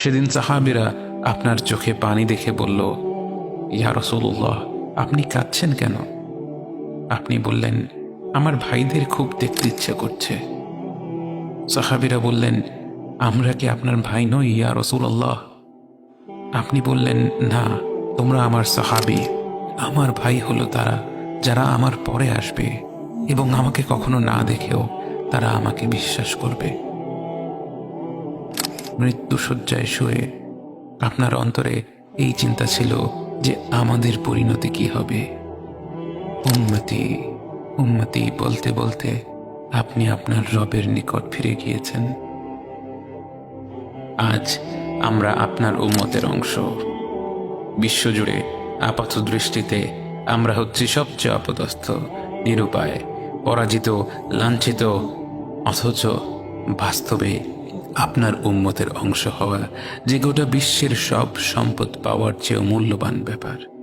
সেদিন সাহাবীরা আপনার চোখে পানি দেখে বলল, ইয়া রাসূলুল্লাহ, আপনি কাঁদছেন কেন? আপনি বললেন, আমার ভাইদের খুব দেখতে ইচ্ছে করছে। সাহাবীরা বললেন, আমরা কি আপনার ভাই নই ইয়া রাসূলুল্লাহ? আপনি বললেন, না, তোমরা আমার সাহাবী। আমার ভাই হলো তারা যারা আমার পরে আসবে এবং আমাকে কখনো না দেখেও তারা আমাকে বিশ্বাস করবে। মৃত্যুশয্যায় শুয়ে আপনার অন্তরে এই চিন্তা ছিল যে আমাদের পরিণতি কি হবে। উম্মতি উম্মতি বলতে বলতে আপনি আপনার রবের নিকট ফিরে গিয়েছেন। আজ আমরা আপনার উম্মতের অংশ। বিশ্বজুড়ে আপাত দৃষ্টিতে আমরা হচ্ছি সবচেয়ে অপদস্থ, নিরুপায়, পরাজিত, লাঞ্ছিত, অথচ বাস্তবে আপনার উম্মতের অংশ হওয়া যে গোটা বিশ্বের সব সম্পদ পাওয়ার চেয়েও মূল্যবান ব্যাপার।